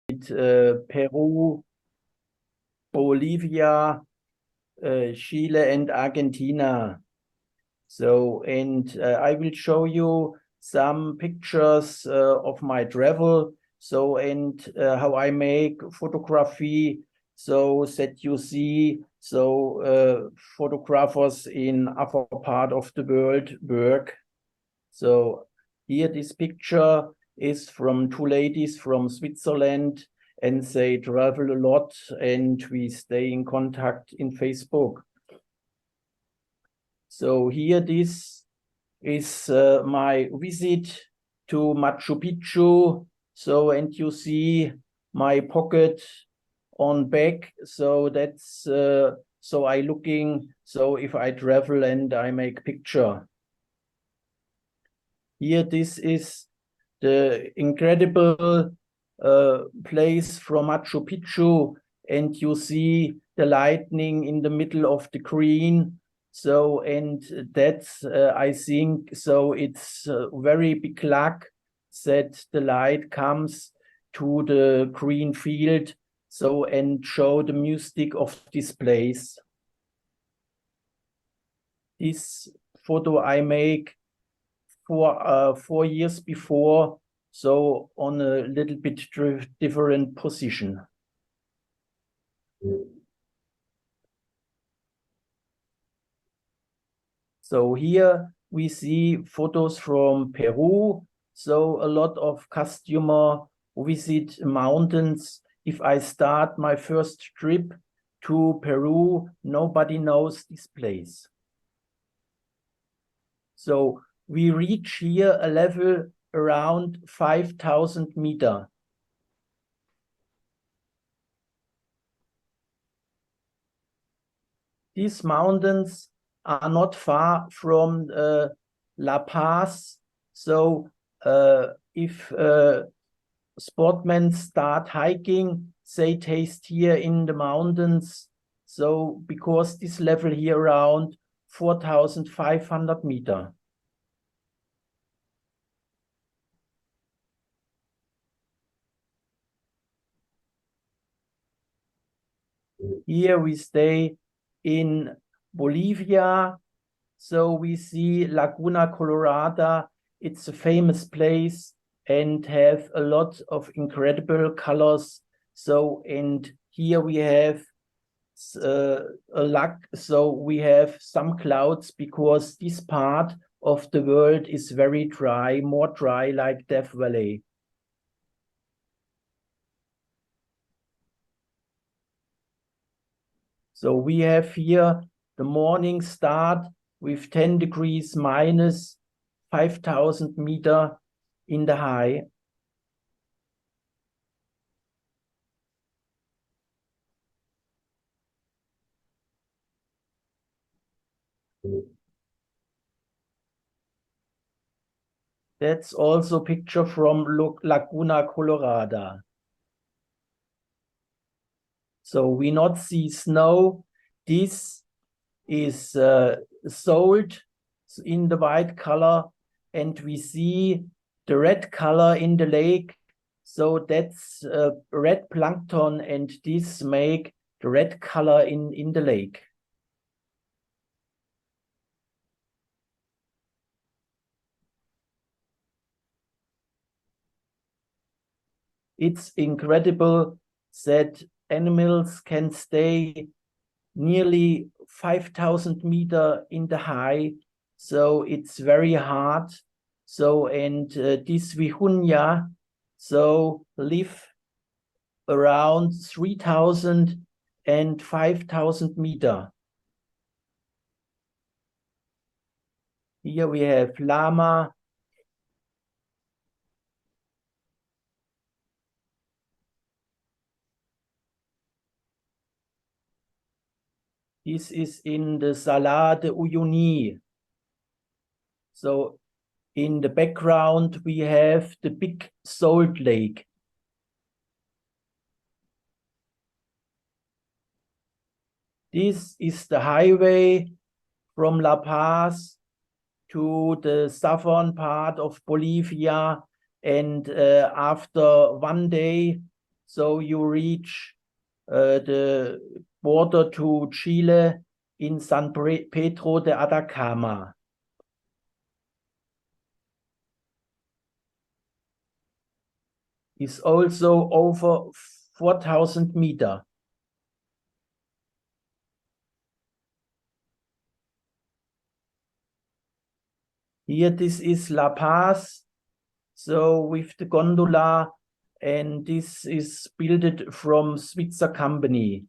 Peru, Bolivia, Chile, and Argentina. So, and I will show you some pictures of my travel. So, and how I make photography. So that you see, so photographers in other part of the world work. So here this picture is from two ladies from Switzerland, and they travel a lot, and we stay in contact in Facebook. So here this is my visit to Machu Picchu. So, and you see my pocket on back. So that's, so I looking, so if I travel and I make picture. Here, this is the incredible place from Machu Picchu, and you see the lightning in the middle of the green. So, and that's, I think, so it's very big luck that the light comes to the green field, so, and show the mystic of this place. This photo I make 4 years before, so on a little bit different position. So here we see photos from Peru. So a lot of customer visit mountains. If I start my first trip to Peru, nobody knows this place. So we reach here a level around 5,000 meters. These mountains are not far from La Paz. So if sportsmen start hiking, they taste here in the mountains. So because this level here around 4,500 meters. Here we stay in Bolivia. So we see Laguna Colorada. It's a famous place and have a lot of incredible colors. So, and here we have a luck. So we have some clouds because this part of the world is very dry, more dry like Death Valley. So we have here the morning start with 10 degrees minus 5,000 meters in the high. That's also a picture from Laguna Colorada. So we not see snow. This is sold in the white color, and we see the red color in the lake. So that's red plankton, and this make the red color in the lake. It's incredible that animals can stay nearly 5,000 meters in the high. So it's very hard. So, and this vihunya, so live around 3,000 and 5,000 meters. Here we have llama. This is in the Salar de Uyuni. So in the background, we have the big salt lake. This is the highway from La Paz to the southern part of Bolivia. And after one day, so you reach the border to Chile in San Pedro de Atacama. Is also over 4,000 meters. Here, this is La Paz, so with the gondola, and this is built from Switzer company.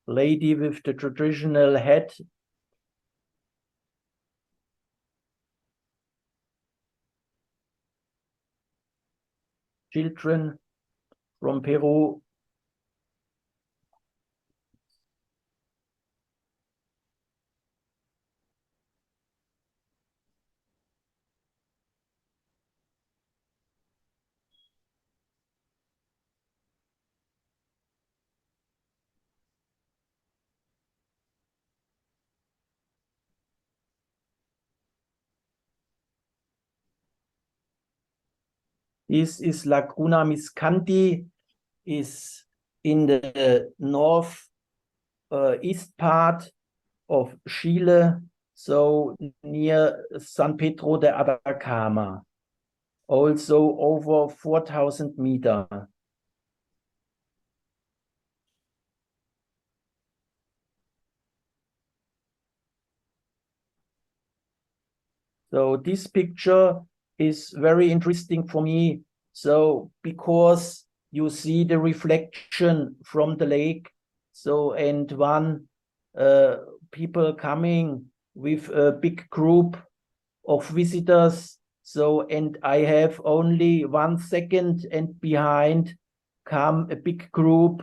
Lady with the traditional hat. Children from Peru. This is Laguna Miscanti, is in the north east part of Chile, so near San Pedro de Atacama, also over 4,000 meters. So this picture is very interesting for me. So because you see the reflection from the lake, so and one people coming with a big group of visitors. So and I have only 1 second, and behind come a big group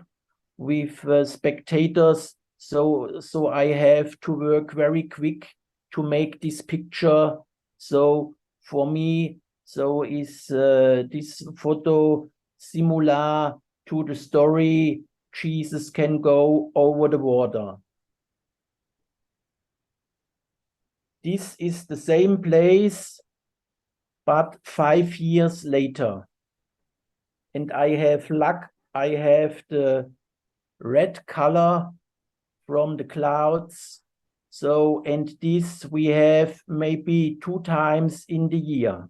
with spectators. So I have to work very quick to make this picture. So for me, so is this photo similar to the story Jesus can go over the water. This is the same place, but 5 years later. And I have luck, I have the red color from the clouds. So, and this we have maybe 2 times in the year.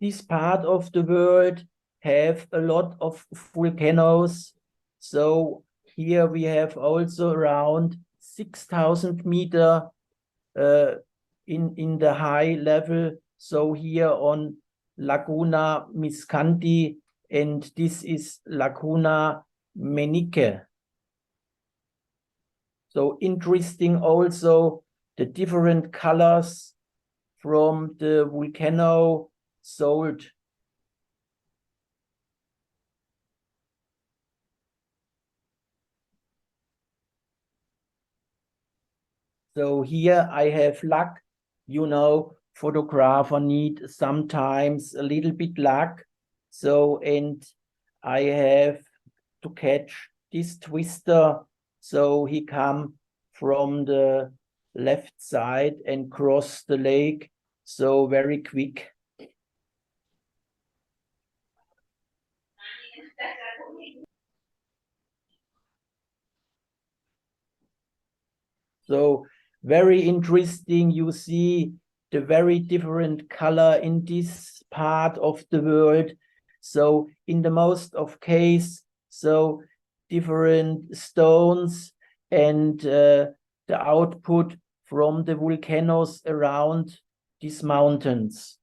This part of the world have a lot of volcanoes. So here we have also around 6,000 meters in the high level. So here on Laguna Miscanti, and this is Laguna Menique. So interesting also the different colors from the volcano salt. So here I have luck, photographer need sometimes a little bit luck. So, and I have to catch this twister. So he come from the left side and cross the lake. So very quick. So very interesting. You see the very different color in this part of the world. So in the most of case, so different stones and the output from the volcanoes around these mountains.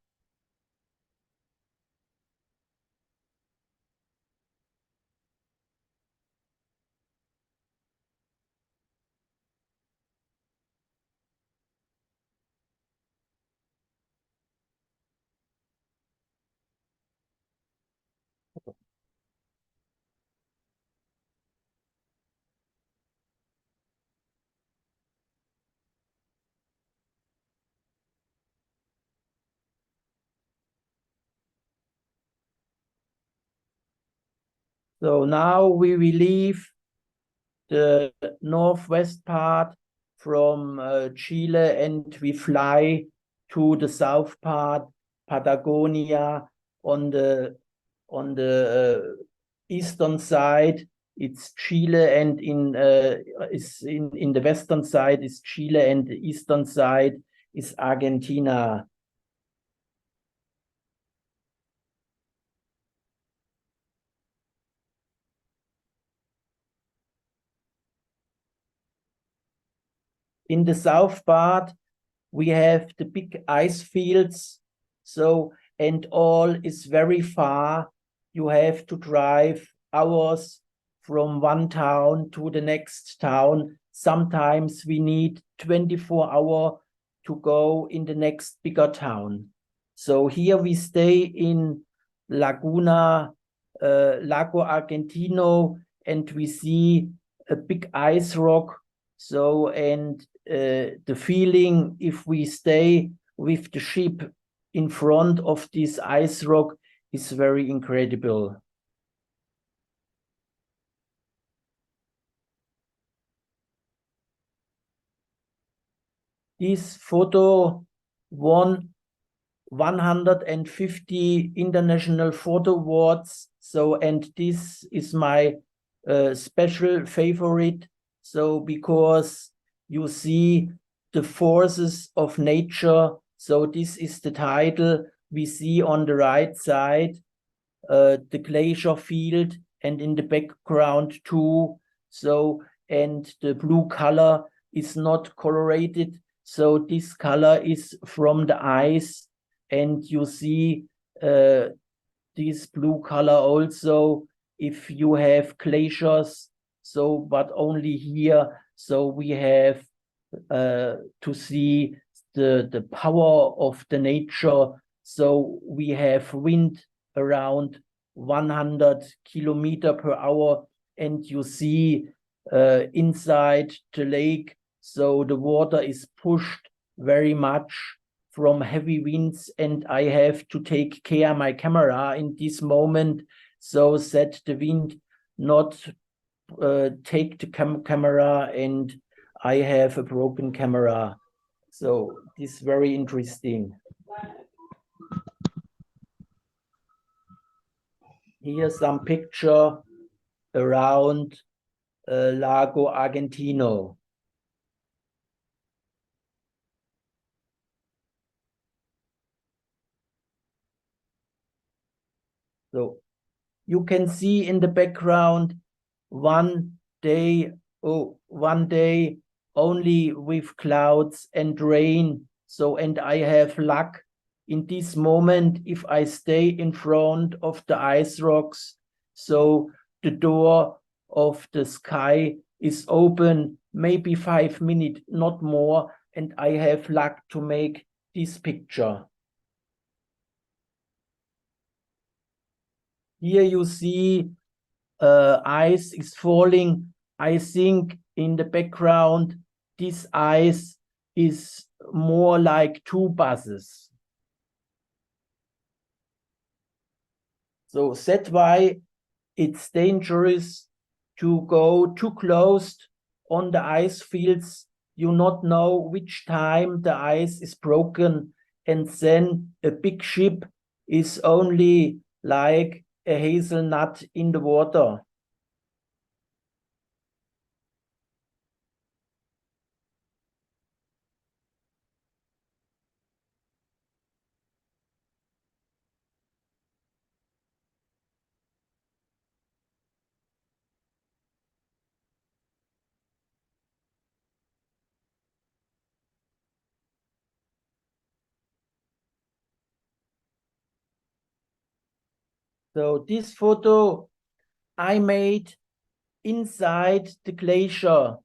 So now we will leave the northwest part from Chile and we fly to the south part, Patagonia, on the eastern side. It's Chile, and in the western side is Chile, and the eastern side is Argentina. In the south part, we have the big ice fields. So, and all is very far. You have to drive hours from one town to the next town. Sometimes we need 24 hours to go in the next bigger town. So here we stay in Laguna, Lago Argentino, and we see a big ice rock. So, and the feeling if we stay with the ship in front of this ice rock is very incredible. This photo won 150 international photo awards. So, and this is my special favorite. So, because you see the forces of nature. So this is the title. We see on the right side the glacier field, and in the background too. So, and the blue color is not colorated. So this color is from the ice, and you see this blue color also if you have glaciers. So, but only here. So we have to see the power of the nature. So we have wind around 100 kilometers per hour, and you see inside the lake. So the water is pushed very much from heavy winds, and I have to take care of my camera in this moment, so that the wind not take the camera and I have a broken camera. So this is very interesting. Here's some picture around Lago Argentino. So you can see in the background one day only with clouds and rain. So, and I have luck in this moment if I stay in front of the ice rocks. So the door of the sky is open, maybe 5 minutes, not more, and I have luck to make this picture. Here you see ice is falling. I think in the background, this ice is more like 2 buses. So that's why it's dangerous to go too close on the ice fields. You not know which time the ice is broken, and then a big ship is only like a hazelnut in the water. So this photo I made inside the glacier.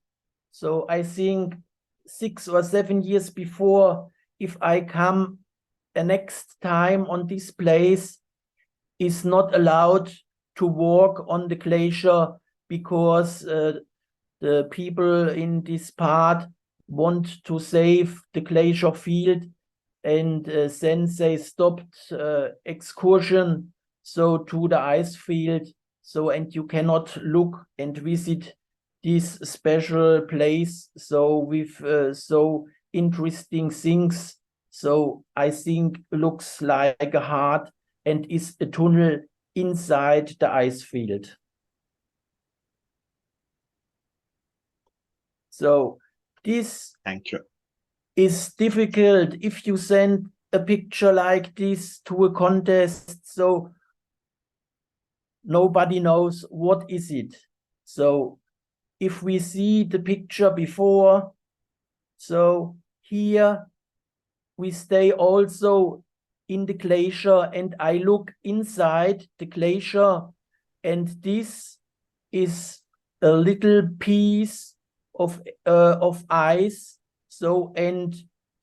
So I think 6 or 7 years before, if I come the next time on this place, is not allowed to walk on the glacier because the people in this part want to save the glacier field, and then they stopped excursion so to the ice field. So, and you cannot look and visit this special place. So with so interesting things. So I think looks like a heart and is a tunnel inside the ice field. So this Thank you. Is difficult if you send a picture like this to a contest. So nobody knows what is it. So if we see the picture before, so here we stay also in the glacier and I look inside the glacier and this is a little piece of ice. So, and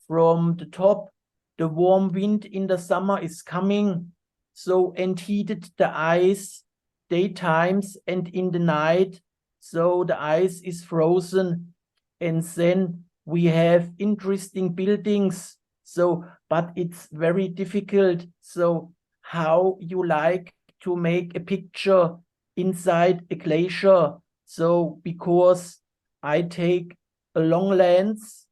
from the top, the warm wind in the summer is coming. So, and heated the ice daytimes and in the night. So the ice is frozen. And then we have interesting buildings. So, but it's very difficult. So how you like to make a picture inside a glacier. So because I take a long lens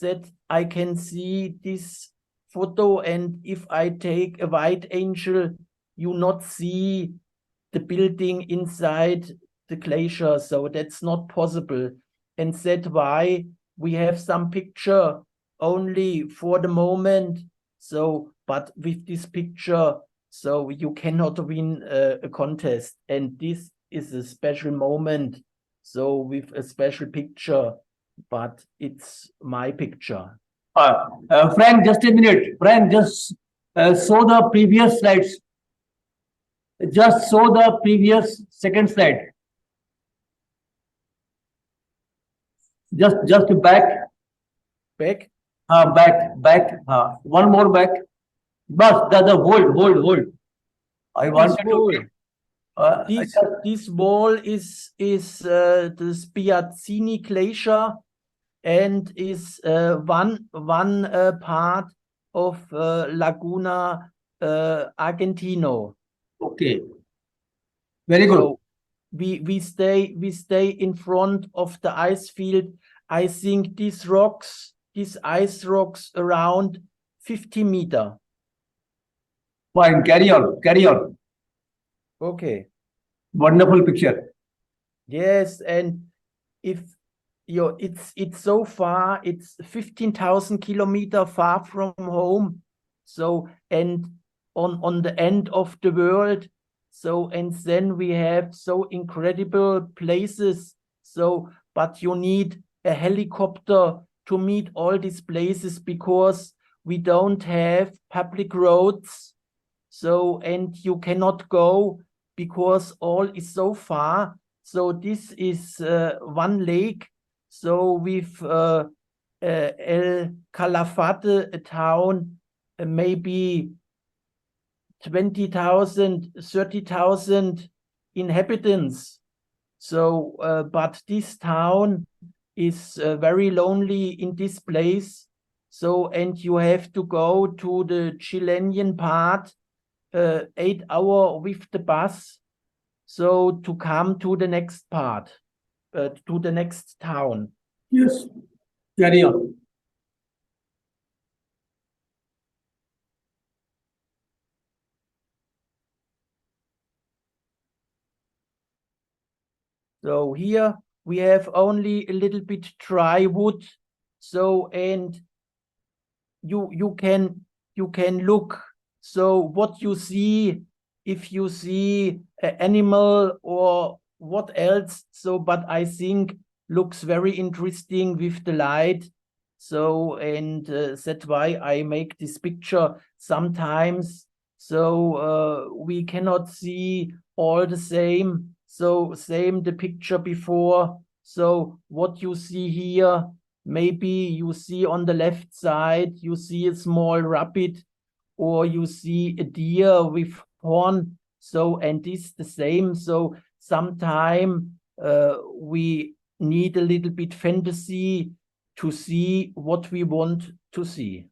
that I can see this photo, and if I take a wide angle, you not see the building inside the glacier. So that's not possible. And that's why we have some picture only for the moment. So, but with this picture, so you cannot win a contest. And this is a special moment. So with a special picture, but it's my picture. Frank, just a minute. Frank, just show the previous slides. Just show the previous second slide. Just back. Back? Back. One more back. But the hold. I wanted to. This wall is the Spiazzini Glacier and is one part of Laguna Argentino. Okay. Very good. So we stay in front of the ice field. I think these ice rocks around 50 meters. Fine. Carry on. Okay. Wonderful picture. Yes, and if it's so far, it's 15,000 kilometers far from home. So, and on the end of the world. So, and then we have so incredible places. So, but you need a helicopter to meet all these places because we don't have public roads. So, and you cannot go because all is so far. So this is one lake. So with El Calafate, a town, maybe 20,000, 30,000 inhabitants. So, but this town is very lonely in this place. So, and you have to go to the Chilean part, 8 hours with the bus. So to come to the next part, to the next town. Yes. Carry on. So here we have only a little bit dry wood. So, and you can look. So what you see, if you see an animal or what else. So, but I think looks very interesting with the light. So, and that's why I make this picture sometimes. So we cannot see all the same. So same the picture before. So what you see here, maybe you see on the left side, you see a small rabbit, or you see a deer with horn. So, and this the same. So sometime we need a little bit fantasy to see what we want to see.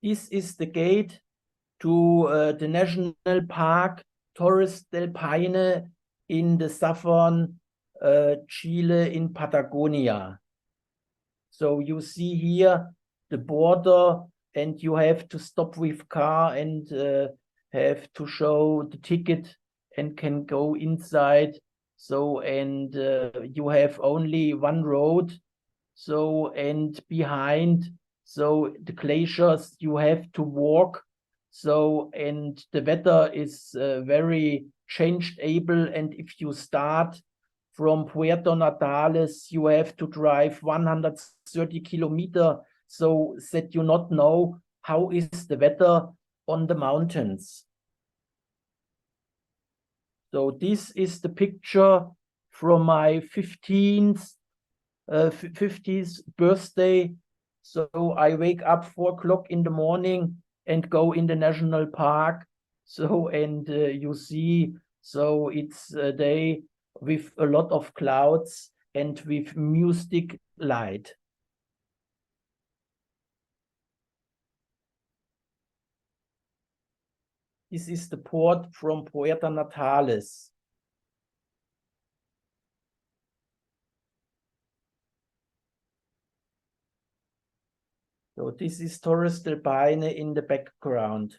This is the gate to the National Park Torres del Paine in the southern Chile in Patagonia. So you see here the border, and you have to stop with car and have to show the ticket and can go inside. So, and you have only one road. So, and behind, so the glaciers, you have to walk. So, and the weather is very changeable. And if you start from Puerto Natales, you have to drive 130 kilometers, so that you not know how is the weather on the mountains. So this is the picture from my 50th birthday. So I wake up 4 o'clock in the morning and go in the national park. So, and you see, so it's a day with a lot of clouds and with mystic light. This is the port from Puerto Natales. So this is Torres del Paine in the background.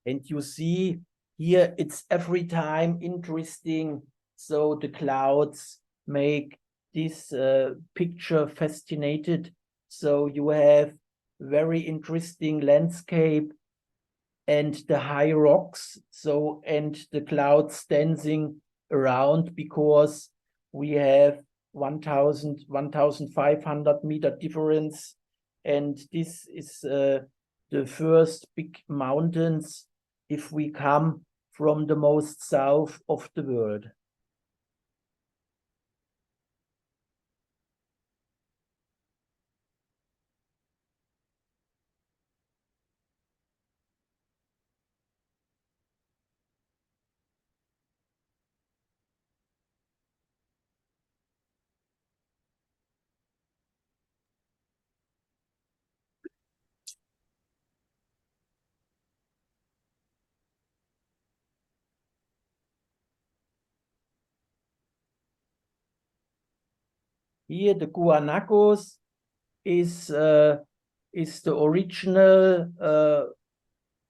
And you see here, it's every time interesting. So the clouds make this picture fascinated. So you have very interesting landscape and the high rocks. So, and the clouds dancing around because we have 1,500 meter difference. And this is the first big mountains if we come from the most south of the world. Here the guanacos is the original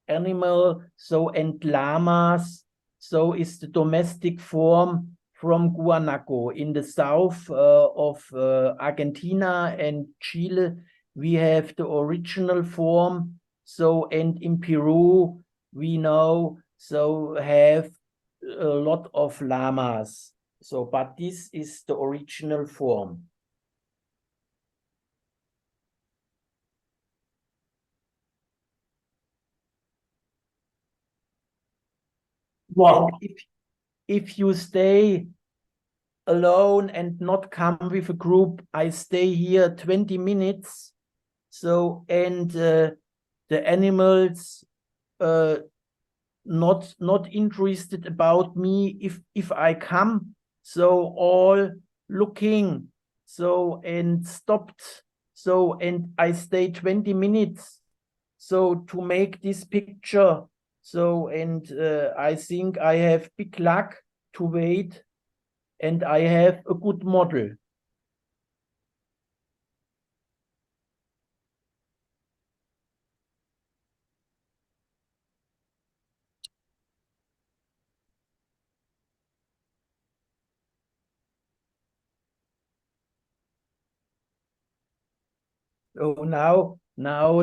animal. So, and llamas, so is the domestic form from guanaco. In the south of Argentina and Chile, we have the original form. So, and in Peru, we know, so have a lot of llamas. So, but this is the original form. Wow. And if you stay alone and not come with a group, I stay here 20 minutes. So, and the animals not interested about me if I come. So all looking, so, and stopped. So, and I stay 20 minutes. So to make this picture. So, and I think I have big luck to wait, and I have a good model. So now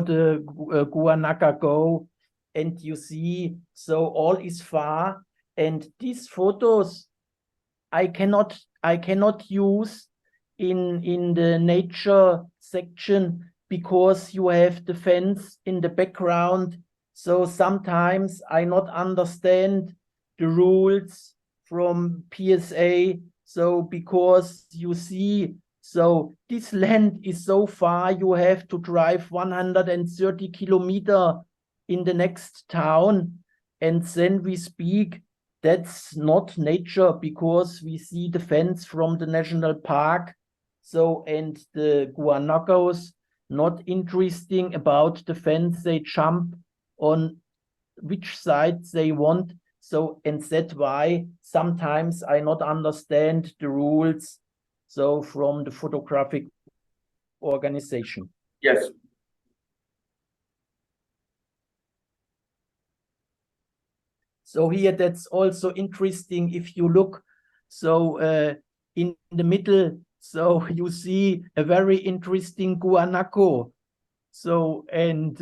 the Guanaca go, and you see, so all is far, and these photos I cannot use in the nature section because you have the fence in the background. So sometimes I not understand the rules from PSA. So because you see, so this land is so far, you have to drive 130 kilometers in the next town. And then we speak, that's not nature, because we see the fence from the national park. So, and the guanacos, not interesting about the fence, they jump on which side they want. So, and that's why sometimes I not understand the rules. So from the photographic organization. Yes. So here that's also interesting if you look. So in the middle, so you see a very interesting guanaco. So, and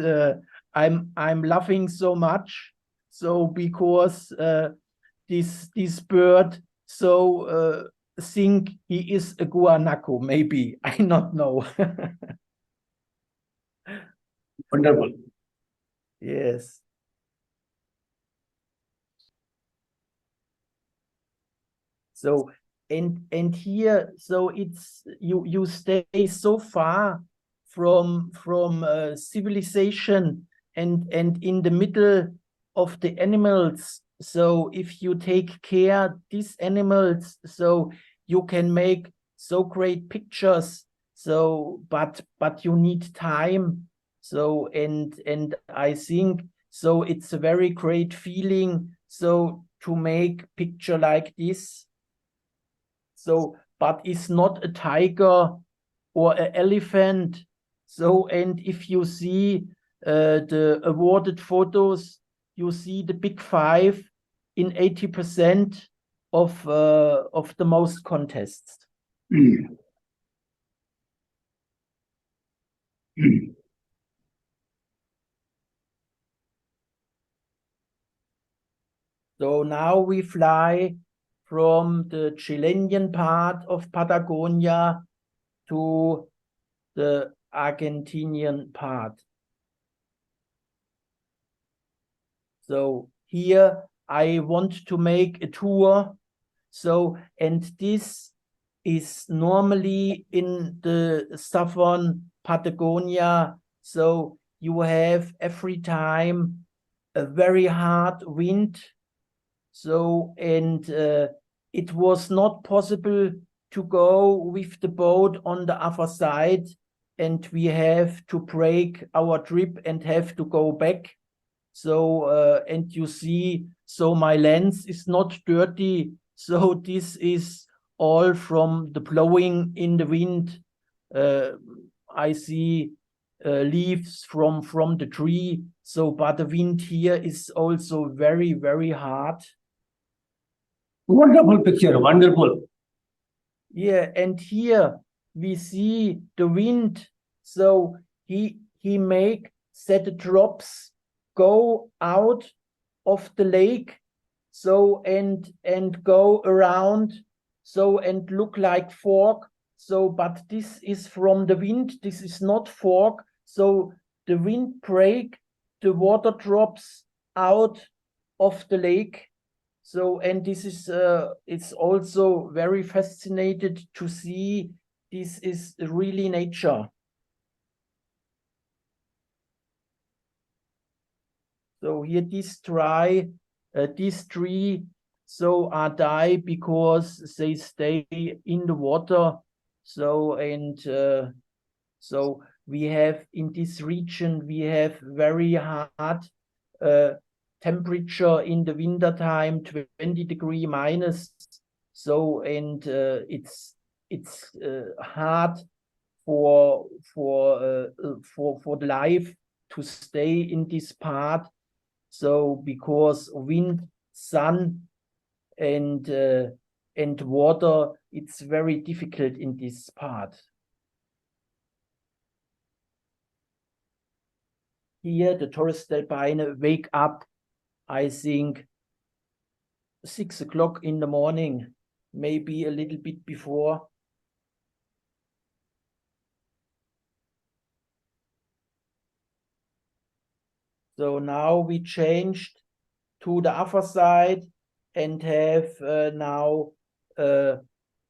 I'm laughing so much. So because this bird so think he is a guanaco, maybe, I not know. Wonderful. Yes. So and here, so it's you stay so far from civilization and in the middle of the animals. So if you take care these animals, so you can make so great pictures. So but you need time. So and I think so it's a very great feeling so to make picture like this. So, but it's not a tiger or an elephant. So, and if you see the awarded photos, you see the big five in 80% of the most contests. So now we fly from the Chilean part of Patagonia to the Argentinian part. So here I want to make a tour. So, and this is normally in the southern Patagonia. So you have every time a very hard wind. So, and it was not possible to go with the boat on the other side, and we have to break our trip and have to go back. So, and you see, so my lens is not dirty. So this is all from the blowing in the wind. I see leaves from the tree. So, but the wind here is also very, very hard. Wonderful picture, wonderful. Yeah, and here we see the wind. So he make that the drops go out of the lake, so and go around, so and look like fog. So, but this is from the wind. This is not fog. So the wind break the water drops out of the lake. So, and this is it's also very fascinated to see. This is really nature. So here this tree so are die because they stay in the water. So and so we have in this region we have very hard temperature in the winter time, 20 degree minus. So and it's hard for the life to stay in this part. So because wind, sun, and water, it's very difficult in this part. Here, the Taurusdelbine wake up, I think, 6 o'clock in the morning, maybe a little bit before. So now we changed to the other side and have now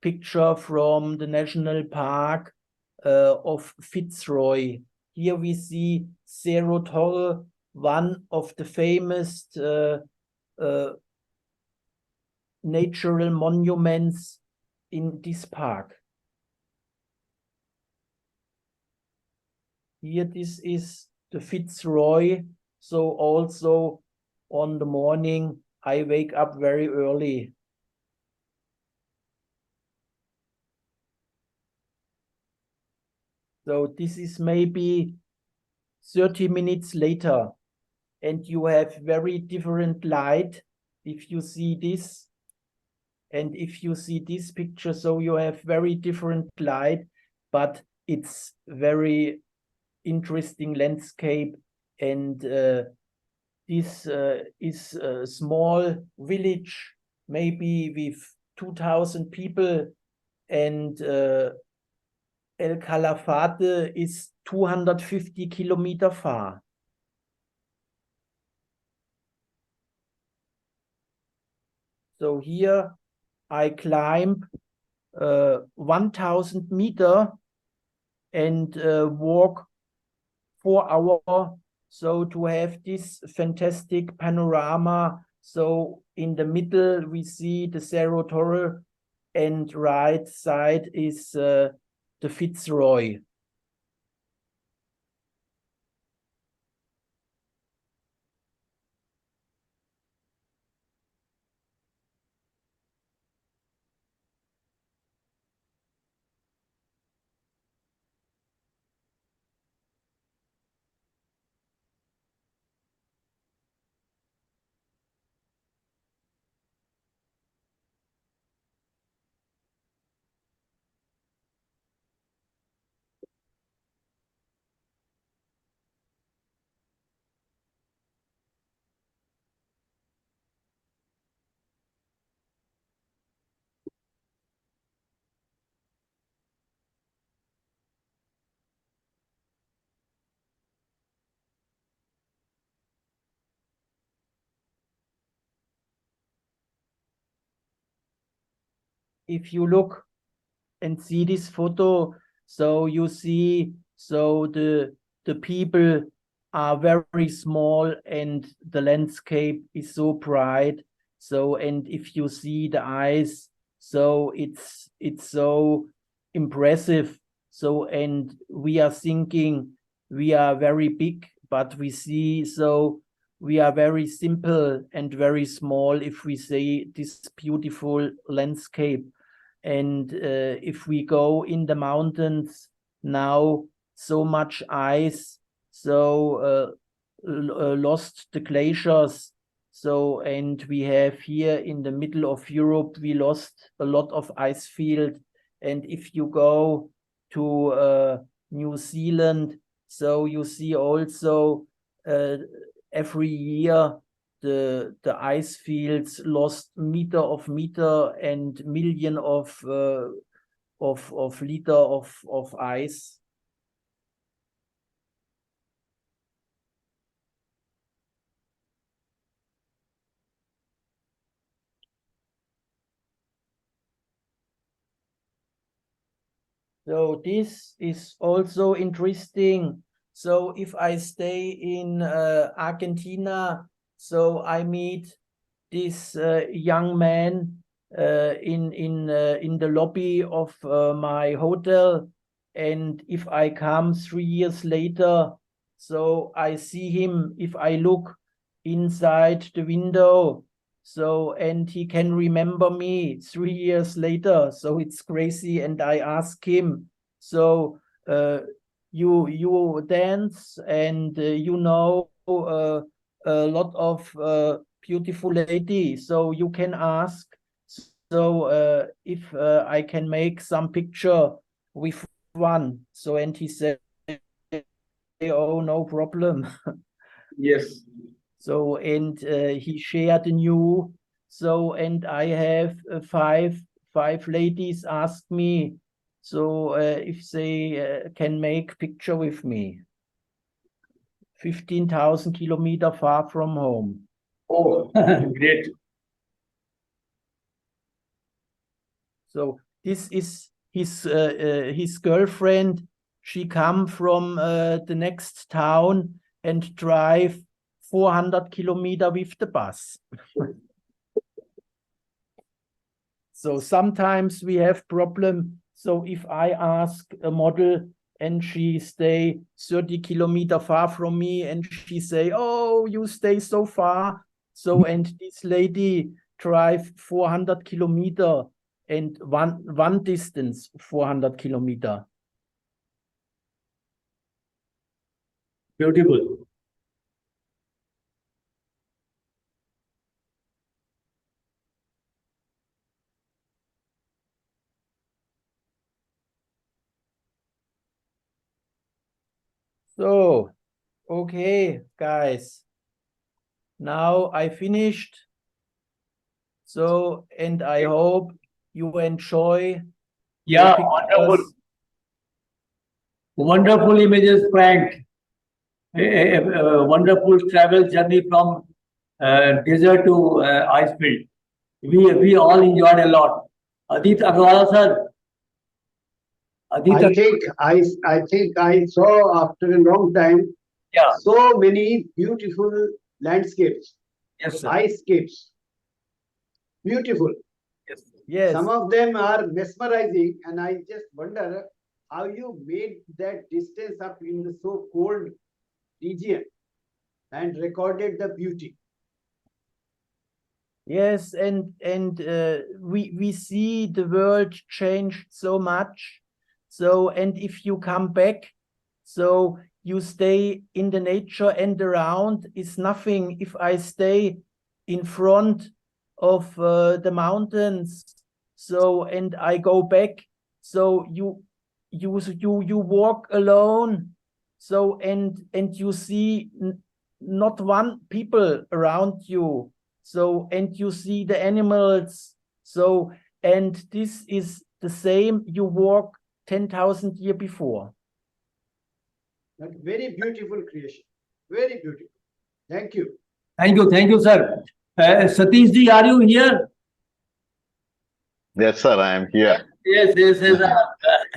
picture from the National Park of Fitzroy. Here we see Cerro Torre, one of the famous natural monuments in this park. Here, this is the Fitzroy. So also on the morning, I wake up very early. So this is maybe 30 minutes later, and you have very different light if you see this. And if you see this picture, so you have very different light, but it's very interesting landscape. And this is a small village, maybe with 2,000 people, and El Calafate is 250 kilometers far. So here I climb 1,000 meters and walk 4 hours. So to have this fantastic panorama. So in the middle we see the Cerro Torre, and right side is the Fitzroy. If you look and see this photo, so you see, so the people are very small and the landscape is so bright. So, and if you see the eyes, so it's so impressive. So, and we are thinking we are very big, but we see, so we are very simple and very small if we see this beautiful landscape. And if we go in the mountains now, so much ice, so lost the glaciers. So, and we have here in the middle of Europe, we lost a lot of ice field. And if you go to New Zealand, so you see also every year the ice fields lost meter and million of liter of ice. So this is also interesting. So if I stay in Argentina, so I meet this young man in the lobby of my hotel, and if I come 3 years later, so I see him if I look inside the window, so and he can remember me 3 years later. So it's crazy. And I ask him, so you dance and you know a lot of beautiful lady, so you can ask, so if I can make some picture with one. So, and he said, oh, no problem. Yes. So, and he shared the new. So, and I have five ladies ask me, so if they can make picture with me. 15,000 kilometers far from home. Oh, great. So this is his girlfriend. She come from the next town and drive 400 kilometers with the bus. So sometimes we have problem. So if I ask a model and she stay 30 kilometers far from me and she say, oh, you stay so far. So, and this lady drive 400 kilometers and one distance 400 kilometers. Beautiful. So, okay, guys. Now I finished. So, and I hope you enjoy. Yeah, the wonderful. pictures. Wonderful images, Frank. A wonderful travel journey from desert to ice field. We all enjoyed a lot. Adit Agarwal sir. I think I saw after a long time Yeah. so many beautiful landscapes, Yes, sir. icescapes. Beautiful. Yes. Yes. Some of them are mesmerizing, and I just wonder how you made that distance up in the so cold region and recorded the beauty. Yes, and we see the world changed so much. So, and if you come back, so you stay in the nature and around is nothing. If I stay in front of the mountains, so and I go back, so you walk alone, so and you see not one people around you. So, and you see the animals. So, and this is the same you walk 10,000 years before. That very beautiful creation. Very beautiful. Thank you. Thank you, sir. Satish ji, are you here? Yes, sir, I am here. Yes.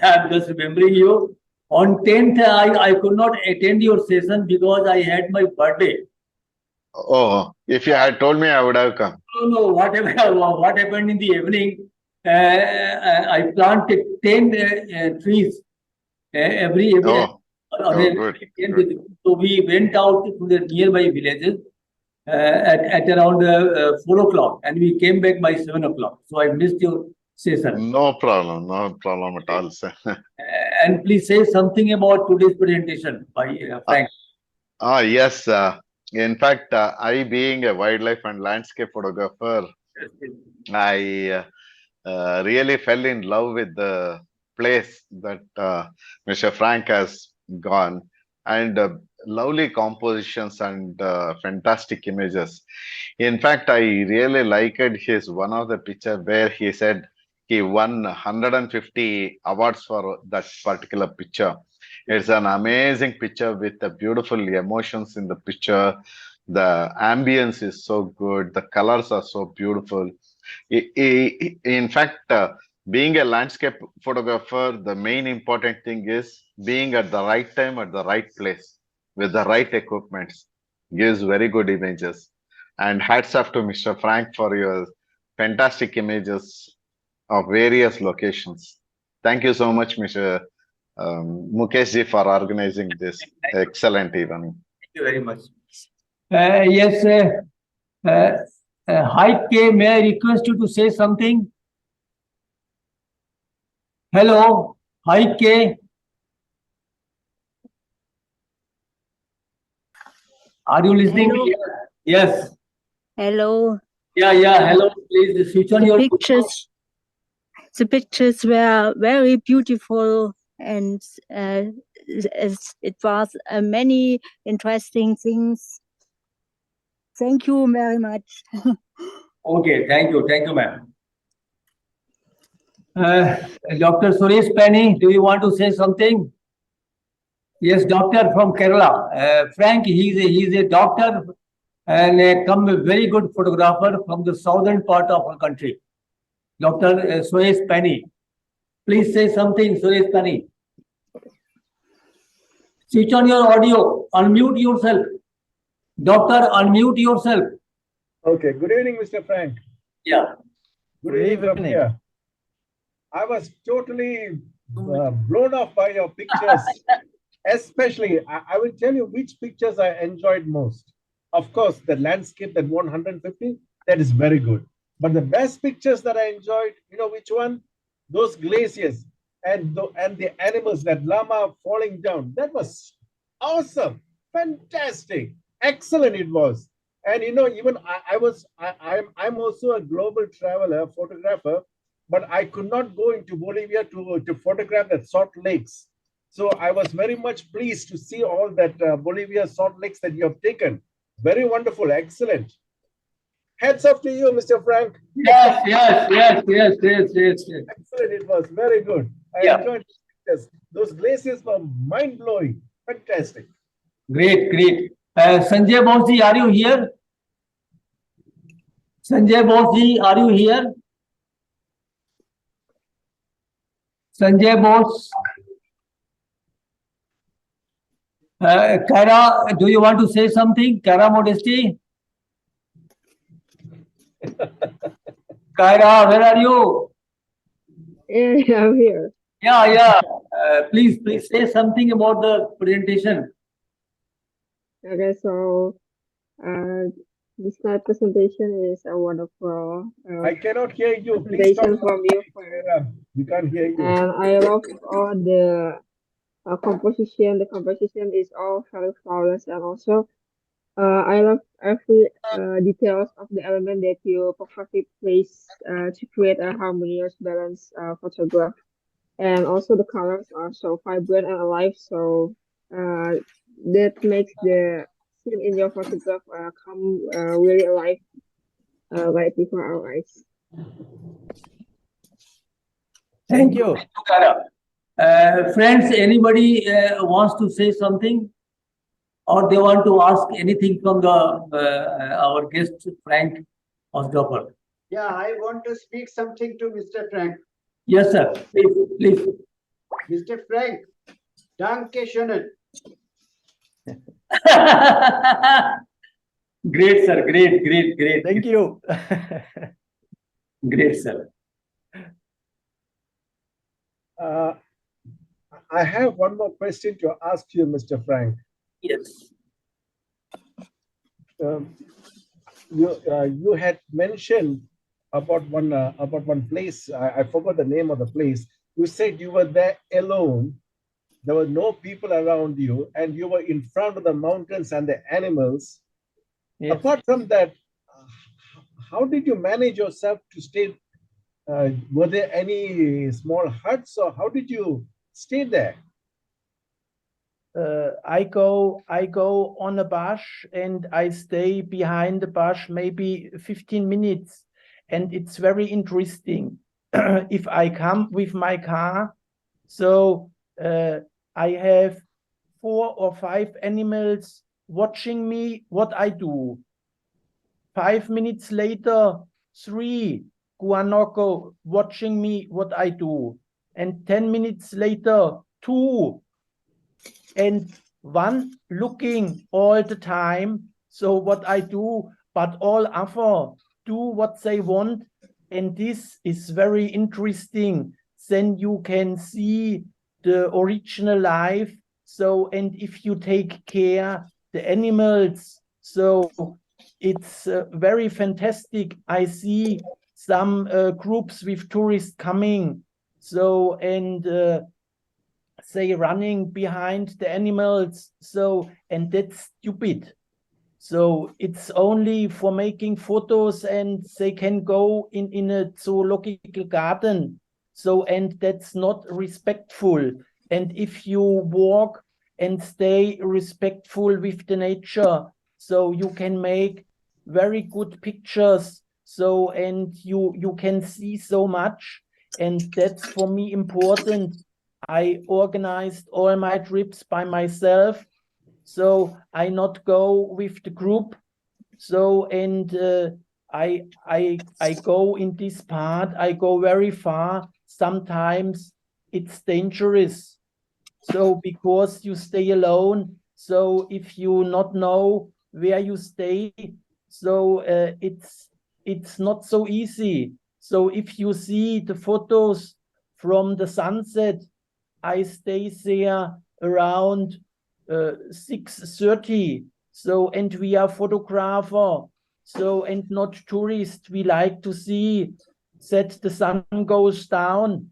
I'm just remembering you. On 10th, I could not attend your session because I had my birthday. Oh, if you had told me, I would have come. No, what happened in the evening, I planted 10 trees every Oh, other. good. So we went out to the nearby villages at around 4 o'clock and we came back by 7 o'clock. So I missed your session. No problem at all, sir. And please say something about today's presentation by Frank. Yes. In fact, I being a wildlife and landscape photographer, I really fell in love with the place that Mr. Frank has gone, and lovely compositions and fantastic images. In fact, I really liked his one of the picture where he said he won 150 awards for that particular picture. It's an amazing picture with the beautiful emotions in the picture. The ambience is so good. The colors are so beautiful. In fact, being a landscape photographer, the main important thing is being at the right time at the right place with the right equipments. Gives very good images. And hats off to Mr. Frank for your fantastic images of various locations. Thank you so much, Mr. Mukesh ji, for organizing this excellent event. Thank you very much. Yes, Hi K, may I request you to say something? Hello, Hi K. Are you listening? Hello. Yes. Hello. Yeah. Hello. Please switch on your pictures. The pictures were very beautiful, and it was many interesting things. Thank you very much. Okay, thank you, ma'am. Dr. Suresh Penny, do you want to say something? Yes, doctor from Kerala. Frank, he's a doctor and a very good photographer from the southern part of our country. Dr. Suresh Penny. Please say something, Suresh Tani. Switch on your audio. Unmute yourself. Doctor, unmute yourself. Okay, good evening, Mr. Frank. Yeah. Good Good evening from evening. here. I was totally blown off by your pictures. Especially, I will tell you which pictures I enjoyed most. Of course, the landscape that won 150, that is very good. But the best pictures that I enjoyed, you know which one? Those glaciers and the animals, that llama falling down. That was awesome, fantastic, excellent it was. And you know, even I'm also a global traveler, photographer, but I could not go into Bolivia to photograph that salt lakes. So I was very much pleased to see all that Bolivia salt lakes that you have taken. Very wonderful, excellent. Hats off to you, Mr. Frank. Yes. Excellent, it was very good. I Yeah. enjoyed those pictures. Those glaciers were mind-blowing, fantastic. Great. Sanjay Bosji, are you here? Sanjay Bosji, are you here? Sanjay Bose. Kara, do you want to say something? Kara Modesty? Kara, where are you? Yeah, I'm here. Yeah. Please say something about the presentation. Okay, so this slide presentation is a wonderful I cannot hear you. Please presentation talk. from you, Frank. We can't hear you. And I love all the composition. The composition is all very flawless, and also I love every details of the element that you perfectly place to create a harmonious, balanced photograph. And also the colors are so vibrant and alive, so that makes the scene in your photograph come really alive right before our eyes. Thank you. Kara. Friends, anybody wants to say something? Or they want to ask anything from the our guest, Frank Hausdorfer? Yeah, I want to speak something to Mr. Frank. Yes, sir. Please. Mr. Frank, danke schön. Great, sir. Great. Thank you. Great, sir. I have one more question to ask you, Mr. Frank. Yes. You had mentioned about one place. I forgot the name of the place. You said you were there alone. There were no people around you, and you were in front of the mountains and the animals. Yes. Apart from that, how did you manage yourself to stay? Were there any small huts, or how did you stay there? I go on a bus and I stay behind the bus maybe 15 minutes, and it's very interesting. If I come with my car, so I have 4 or 5 animals watching me what I do. 5 minutes later, 3 guanaco watching me what I do, and 10 minutes later, 2. And 1 looking all the time, so what I do, but all other do what they want, and this is very interesting. Then you can see the original life. So, and if you take care the animals, so it's very fantastic. I see some groups with tourists coming, so and say running behind the animals, so, and that's stupid. So it's only for making photos, and they can go in a zoological garden, so, and that's not respectful. And if you walk and stay respectful with the nature, so you can make very good pictures, so, and you can see so much, and that's for me important. I organized all my trips by myself, so I not go with the group. So, and I go in this part, I go very far. Sometimes it's dangerous. So because you stay alone, so if you not know where you stay, so it's not so easy. So if you see the photos from the sunset, I stay there around 6:30. So, and we are photographer, so, and not tourist. We like to see that the sun goes down.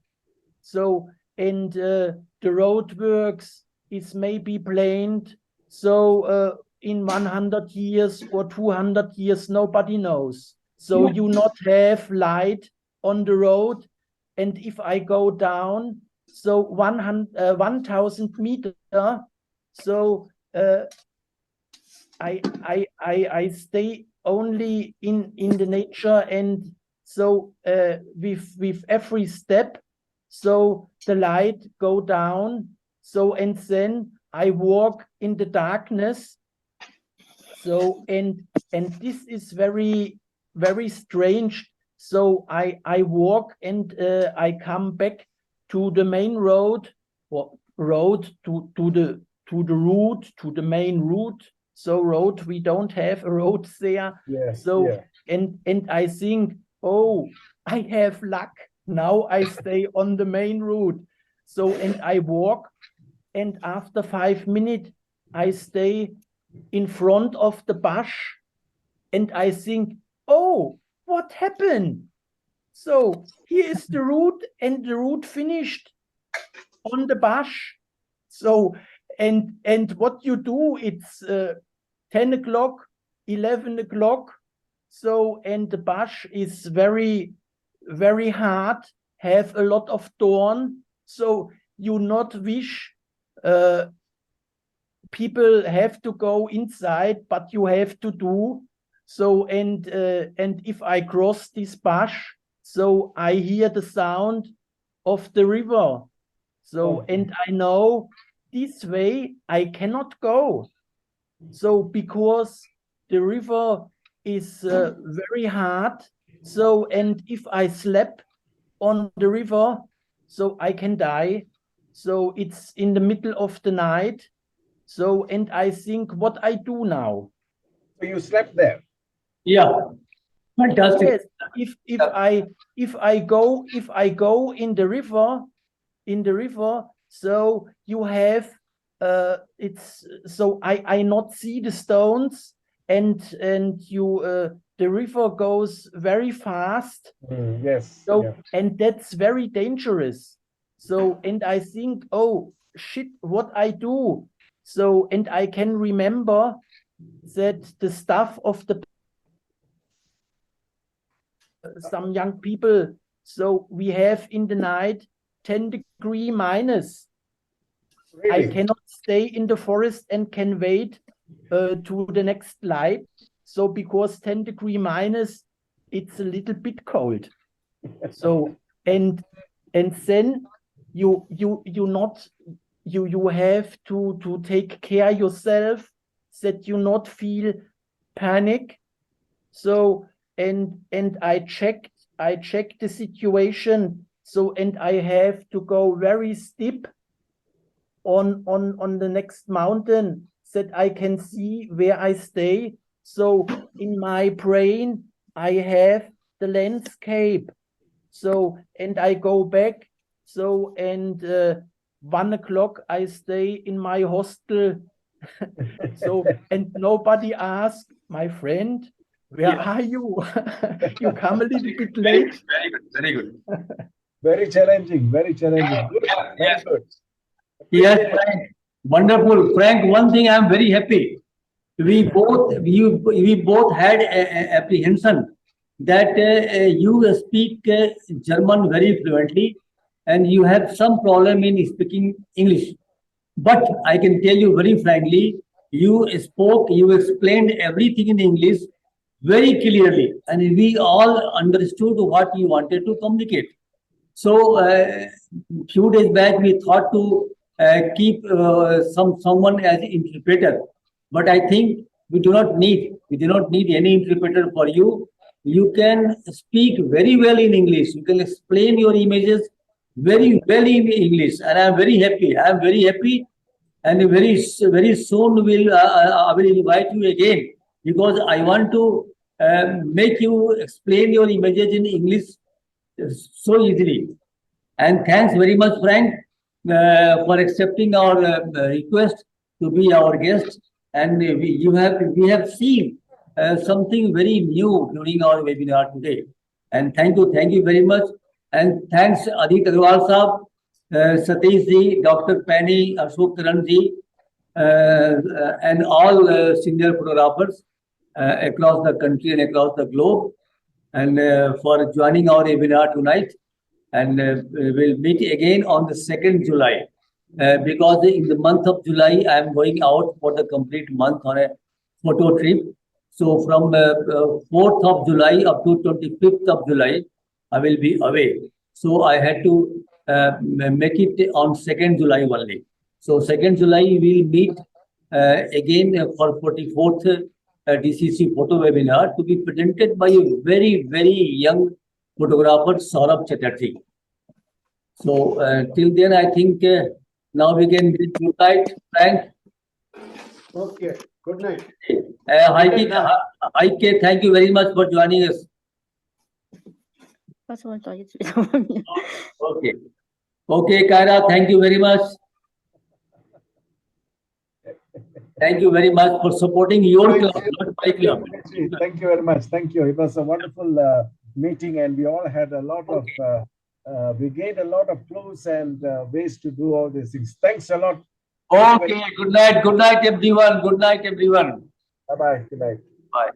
So, and the roadworks is maybe planned. So in 100 years or 200 years, nobody knows. So you not have light on the road. And if I go down, so 1,000 meters, so I stay only in the nature, and so with every step, so the light go down. So and then I walk in the darkness. So and this is very strange. So I walk and I come back to the main road, or to the route, to the main route. So road, we don't have a road there. Yes. So Yeah. and I think, oh, I have luck. Now I stay on the main route. So and I walk, and after 5 minutes I stay in front of the bush, and I think, oh, what happened? So here is the route, and the route finished on the bush. So and what you do, it's 10 o'clock, 11 o'clock. So and the bush is very hard, have a lot of thorn. So you not wish people have to go inside, but you have to do. So and if I cross this bush, so I hear the sound of the river. So and I know this way I cannot go. So because the river is very hard. So and if I sleep on the river, so I can die. So it's in the middle of the night. So and I think, what I do now? So you slept there? Yeah, fantastic. Yes, if I go in the river, so you have it's so I not see the stones, and you the river goes very fast. Yes. So Yeah. and that's very dangerous. So and I think, oh shit, what I do? So and I can remember that the stuff of the some young people. So we have in the night 10-degree minus. Really? I cannot stay in the forest and can wait to the next light. So because 10-degree minus, it's a little bit cold. So and then you have to take care yourself, that you not feel panic. So and I checked the situation. So and I have to go very steep on the next mountain, that I can see where I stay. So in my brain I have the landscape. So and I go back. So and 1 o'clock I stay in my hostel. So and nobody asked, my friend, where are you? You come a little bit late. Very good. Very challenging. Very challenging. Good. Very good. Yes, Frank. Wonderful. Frank, one thing I'm very happy. We both had apprehension that you speak German very fluently and you have some problem in speaking English. But I can tell you very frankly, you explained everything in English very clearly, and we all understood what you wanted to communicate. So, few days back, we thought to keep someone as interpreter, but I think we do not need any interpreter for you. you can speak very well in English. You can explain your images very well in English, and I am very happy. I am very happy, and very soon I will invite you again, because I want to make you explain your images in English so easily. And thanks very much, Frank, for accepting our request to be our guest. And we have seen something very new during our webinar today. And thank you very much. And thanks Adit Agarwal Saab, Satish Ji, Dr. Penny, Ashok Karan Ji, and all senior photographers across the country and across the globe, and for joining our webinar tonight. And we'll meet again on the 2nd July, because in the month of July, I am going out for the complete month on a photo trip. So from 4th of July up to 25th of July, I will be away. So I had to make it on 2nd July only. So 2nd July, we will meet again for 44th DCC Photo Webinar, to be presented by a very, very young photographer, Saurabh Chatterjee. So till then, I think now we can bid good night, Frank. Okay, good night. Hi, K, thank you very much for joining us. Okay. Okay, Kaira, thank you very much. Thank you very much for supporting your club, not my club. Thank you very much. Thank you. It was a wonderful meeting, and we all had a lot of, we gained a lot of clues and ways to do all these things. Thanks a lot. Okay, good night. Good night, everyone. Good night, everyone. Bye-bye. Good night. Bye.